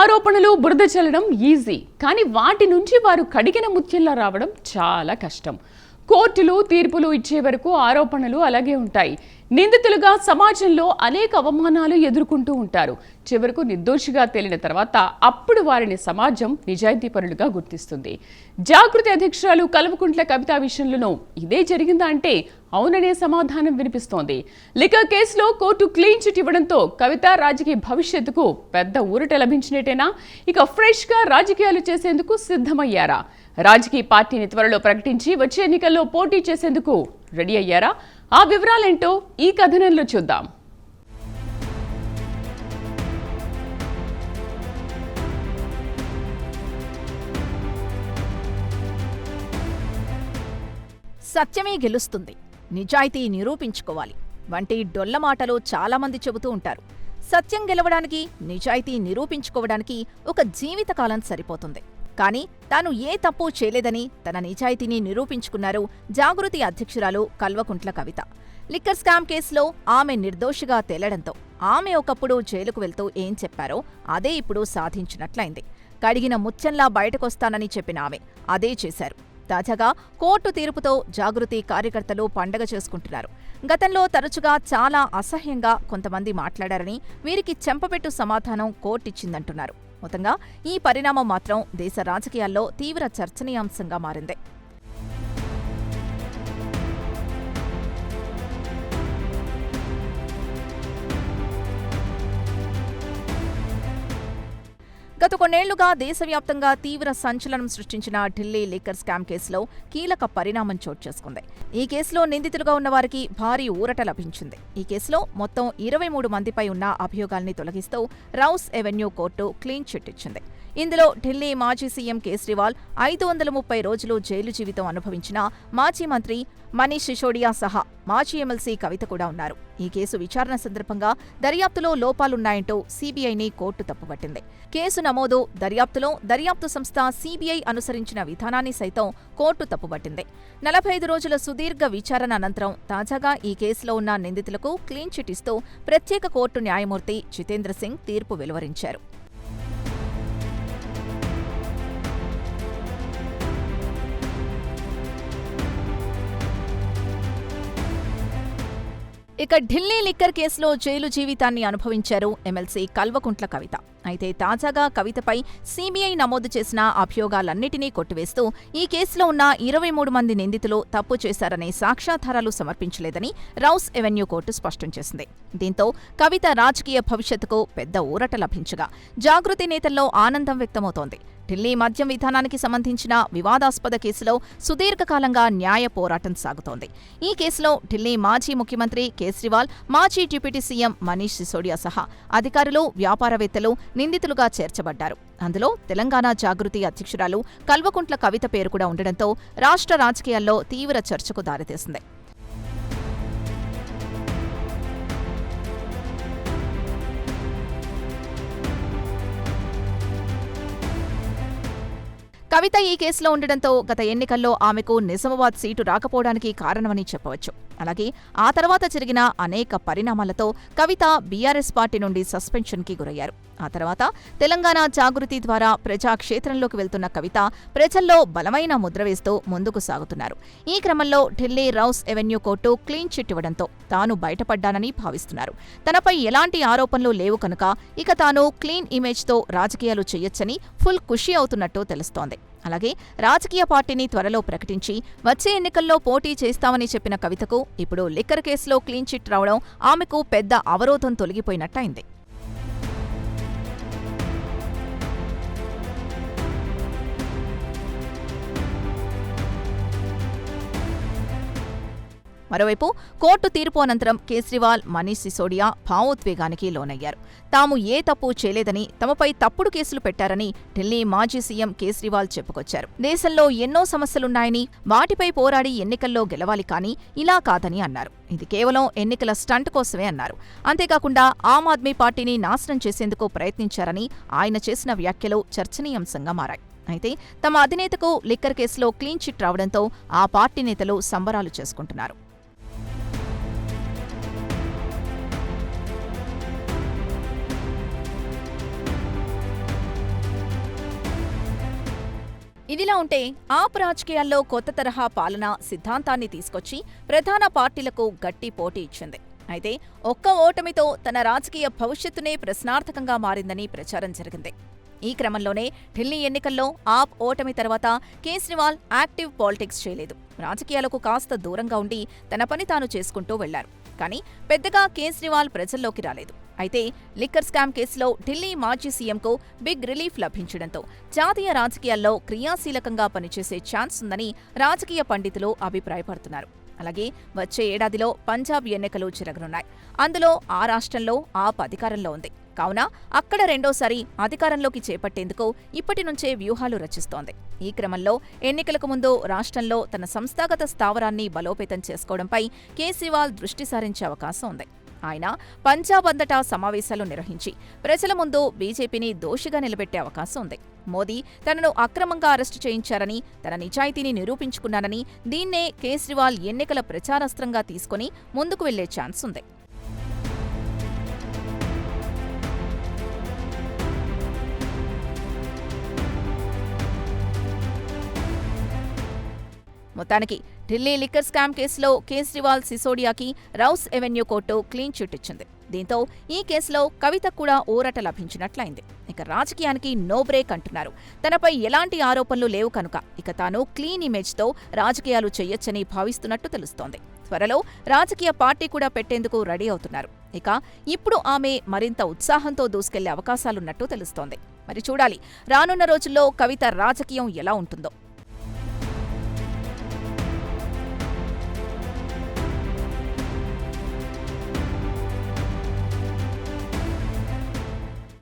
ఆరోపణలు బురద చల్లడం ఈజీ, కానీ వాటి నుంచి వారు కడిగిన ముత్యంలా రావడం చాలా కష్టం. కోర్టులు తీర్పులు ఇచ్చే వరకు ఆరోపణలు అలాగే ఉంటాయి. నిందితులుగా సమాజంలో అనేక అవమానాలు ఎదుర్కొంటూ ఉంటారు. చివరకు నిర్దోషిగా తేలిన తర్వాత అప్పుడు వారిని సమాజం నిజాయితీపరులుగా గుర్తిస్తుంది. జాగృతి అధ్యక్షురాలు కల్వకుంట్ల కవిత విషయంలోనూ ఇదే జరిగిందా అంటే అవుననే సమాధానం వినిపిస్తోంది. లిక్కర్ కేసులో కోర్టు క్లీన్ చిట్ ఇవ్వడంతో కవిత రాజకీయ భవిష్యత్తుకు పెద్ద ఊరట లభించినట్టేనా? ఇక ఫ్రెష్ గా రాజకీయాలు చేసేందుకు సిద్ధమయ్యారా? రాజకీయ పార్టీని త్వరలో ప్రకటించి వచ్చే ఎన్నికల్లో పోటీ చేసేందుకు రెడీ అయ్యారా? ఆ వివరాలేంటో ఈ కథనంలో చూద్దాం. సత్యమే గెలుస్తుంది, నిజాయితీ నిరూపించుకోవాలి వంటి డొల్ల మాటలు చాలామంది చెబుతూ ఉంటారు. సత్యం గెలవడానికి, నిజాయితీ నిరూపించుకోవడానికి ఒక జీవితకాలం సరిపోతుంది. కానీ తాను ఏ తప్పు చేయలేదని తన నిజాయితీని నిరూపించుకున్నారు జాగృతి అధ్యక్షురాలు కల్వకుంట్ల కవిత. లిక్కర్ స్కామ్ కేసులో ఆమె నిర్దోషిగా తేలడంతో ఆమె ఒకప్పుడు జైలుకు వెళ్తూ ఏం చెప్పారో అదే ఇప్పుడు సాధించినట్లయింది. కడిగిన ముత్యంలా బయటకొస్తానని చెప్పిన ఆమె అదే చేశారు. తాజాగా కోర్టు తీర్పుతో జాగృతి కార్యకర్తలు పండగ చేసుకుంటున్నారు. గతంలో తరచుగా చాలా అసహ్యంగా కొంతమంది మాట్లాడారని, వీరికి చెంపపెట్టు సమాధానం కోర్టిచ్చిందంటున్నారు. మొత్తంగా ఈ పరిణామం మాత్రం దేశ రాజకీయాల్లో తీవ్ర చర్చనీయాంశంగా మారింది. గత కొన్నేళ్లుగా దేశవ్యాప్తంగా తీవ్ర సంచలనం సృష్టించిన ఢిల్లీ లిక్కర్ స్కామ్ కేసులో కీలక పరిణామం చోటు చేసుకుంది. ఈ కేసులో నిందితులుగా ఉన్నవారికి భారీ ఊరట లభించింది. ఈ కేసులో మొత్తం 23 మందిపై ఉన్న అభియోగాల్ని తొలగిస్తూ Rouse Avenue court clean chit ఇచ్చింది. ఇందులో ఢిల్లీ మాజీ సీఎం కేజ్రీవాల్, 530 రోజులు జైలు జీవితం అనుభవించిన మాజీ మంత్రి మనీష్ సిసోడియా సహా మాజీ ఎమ్మెల్సీ కవిత కూడా ఉన్నారు. ఈ కేసు విచారణ సందర్భంగా దర్యాప్తులో లోపాలున్నాయంటూ సీబీఐని కోర్టు తప్పుపట్టింది. కేసు నమోదు, దర్యాప్తు సంస్థ సీబీఐ అనుసరించిన విధానాన్ని సైతం కోర్టు తప్పుపట్టింది. 45 రోజుల సుదీర్ఘ విచారణ అనంతరం తాజాగా ఈ కేసులో ఉన్న నిందితులకు క్లీన్ చిట్ ఇస్తూ ప్రత్యేక కోర్టు న్యాయమూర్తి జితేంద్ర సింగ్ తీర్పు వెలువరించారు. ఇక ఢిల్లీ లిక్కర్ కేసులో జైలు జీవితాన్ని అనుభవించారు ఎమ్మెల్సీ కల్వకుంట్ల కవిత. అయితే తాజాగా కవితపై సీబీఐ నమోదు చేసిన అభియోగాలన్నిటినీ కొట్టివేస్తూ ఈ కేసులో ఉన్న 23 మంది నిందితులు తప్పు చేశారనే సాక్ష్యాధారాలు సమర్పించలేదని రౌస్ ఎవెన్యూ కోర్టు స్పష్టం చేసింది. దీంతో కవిత రాజకీయ భవిష్యత్తుకు పెద్ద ఊరట లభించగా జాగృతి నేతల్లో ఆనందం వ్యక్తమవుతోంది. ఢిల్లీ మద్యం విధానానికి సంబంధించిన వివాదాస్పద కేసులో సుదీర్ఘకాలంగా న్యాయ పోరాటం సాగుతోంది. ఈ కేసులో ఢిల్లీ మాజీ ముఖ్యమంత్రి కేజ్రీవాల్, మాజీ డిప్యూటీ సీఎం మనీష్ సిసోడియా సహా అధికారులు, వ్యాపారవేత్తలు నిందితులుగా చేర్చబడ్డారు. అందులో తెలంగాణ జాగృతి అధ్యక్షురాలు కల్వకుంట్ల కవిత పేరు కూడా ఉండడంతో రాష్ట్ర రాజకీయాల్లో తీవ్ర చర్చకు దారితీసింది. కవిత ఈ కేసులో ఉండడంతో గత ఎన్నికల్లో ఆమెకు నిజామాబాద్ సీటు రాకపోవడానికి కారణమని చెప్పవచ్చు. అలాగే ఆ తర్వాత జరిగిన అనేక పరిణామాలతో కవిత బీఆర్ఎస్ పార్టీ నుండి సస్పెన్షన్కి గురయ్యారు. ఆ తర్వాత తెలంగాణ జాగృతి ద్వారా ప్రజాక్షేత్రంలోకి వెళ్తున్న కవిత ప్రజల్లో బలమైన ముద్ర వేస్తూ ముందుకు సాగుతున్నారు. ఈ క్రమంలో Delhi Rouse Avenue court clean chit ఇవ్వడంతో తాను బయటపడ్డానని భావిస్తున్నారు. తనపై ఎలాంటి ఆరోపణలు లేవు కనుక ఇక తాను క్లీన్ ఇమేజ్తో రాజకీయాలు చేయొచ్చని ఫుల్ ఖుషీ అవుతున్నట్టు తెలుస్తోంది. అలాగే రాజకీయ పార్టీని త్వరలో ప్రకటించి వచ్చే ఎన్నికల్లో పోటీ చేస్తామని చెప్పిన కవితకు ఇప్పుడు లిక్కర్ కేసులో క్లీన్ చిట్ రావడం ఆమెకు పెద్ద అవరోధం తొలగిపోయినట్టయింది. మరోవైపు కోర్టు తీర్పు అనంతరం కేజ్రీవాల్, మనీష్ సిసోడియా భావోద్వేగానికి లోనయ్యారు. తాము ఏ తప్పు చేయలేదని, తమపై తప్పుడు కేసులు పెట్టారని ఢిల్లీ మాజీ సీఎం కేజ్రీవాల్ చెప్పుకొచ్చారు. దేశంలో ఎన్నో సమస్యలున్నాయని, వాటిపై పోరాడి ఎన్నికల్లో గెలవాలి కానీ ఇలా కాదని అన్నారు. ఇది కేవలం ఎన్నికల స్టంట్ కోసమే అన్నారు. అంతేకాకుండా ఆమ్ ఆద్మీ పార్టీని నాశనం చేసేందుకు ప్రయత్నించారని ఆయన చేసిన వ్యాఖ్యలు చర్చనీయాంశంగా మారాయి. అయితే తమ అధినేతకు లిక్కర్ కేసులో క్లీన్ చిట్ రావడంతో ఆ పార్టీ నేతలు సంబరాలు చేసుకుంటున్నారు. ఇదిలా ఉంటే ఆప్ రాజకీయాల్లో కొత్త తరహా పాలన సిద్ధాంతాన్ని తీసుకొచ్చి ప్రధాన పార్టీలకు గట్టి పోటీ ఇచ్చింది. అయితే ఒక్క ఓటమితో తన రాజకీయ భవిష్యత్తునే ప్రశ్నార్థకంగా మారిందని ప్రచారం జరిగింది. ఈ క్రమంలోనే ఢిల్లీ ఎన్నికల్లో ఆప్ ఓటమి తర్వాత కేజ్రీవాల్ యాక్టివ్ పాలిటిక్స్ చేయలేదు. రాజకీయాలకు కాస్త దూరంగా ఉండి తన పని తాను చేసుకుంటూ వెళ్లారు. కానీ పెద్దగా కేజ్రీవాల్ ప్రజల్లోకి రాలేదు. అయితే లిక్కర్ స్కామ్ కేసులో ఢిల్లీ మాజీ సీఎంకు బిగ్ రిలీఫ్ లభించడంతో జాతీయ రాజకీయాల్లో క్రియాశీలకంగా పనిచేసే ఛాన్స్ ఉందని రాజకీయ పండితులు అభిప్రాయపడుతున్నారు. అలాగే వచ్చే ఏడాదిలో పంజాబ్ ఎన్నికలు జరగనున్నాయి. అందులో ఆ రాష్ట్రంలో ఆప్ అధికారంలో ఉంది. కావున అక్కడ రెండోసారి అధికారంలోకి చేపట్టేందుకు ఇప్పటి నుంచే వ్యూహాలు రచిస్తోంది. ఈ క్రమంలో ఎన్నికలకు ముందు రాష్ట్రంలో తన సంస్థాగత స్థావరాన్ని బలోపేతం చేసుకోవడంపై కేజ్రీవాల్ దృష్టి సారించే అవకాశం ఉంది. ఆయన పంజాబ్ అంతటా సమావేశాలు నిర్వహించి ప్రజల ముందు బీజేపీని దోషిగా నిలబెట్టే అవకాశం ఉంది. మోదీ తనను అక్రమంగా అరెస్టు చేయించారని, తన నిజాయితీని నిరూపించుకున్నారని, దీన్నే కేజ్రీవాల్ ఎన్నికల ప్రచారాస్త్రంగా తీసుకుని ముందుకు వెళ్లే ఛాన్స్ ఉంది. మొత్తానికి ఢిల్లీ లిక్కర్ స్కామ్ కేసులో కేజ్రీవాల్ సిసోడియాకి Rouse Avenue court clean chit ఇచ్చింది. దీంతో ఈ కేసులో కవితకు కూడా ఊరట లభించినట్లయింది. ఇక రాజకీయానికి నో బ్రేక్ అంటున్నారు. తనపై ఎలాంటి ఆరోపణలు లేవు కనుక ఇక తాను క్లీన్ ఇమేజ్తో రాజకీయాలు చెయ్యొచ్చని భావిస్తున్నట్టు తెలుస్తోంది. త్వరలో రాజకీయ పార్టీ కూడా పెట్టేందుకు రెడీ అవుతున్నారు. ఇక ఇప్పుడు ఆమె మరింత ఉత్సాహంతో దూసుకెళ్లే అవకాశాలున్నట్టు తెలుస్తోంది. మరి చూడాలి రానున్న రోజుల్లో కవిత రాజకీయం ఎలా ఉంటుందో.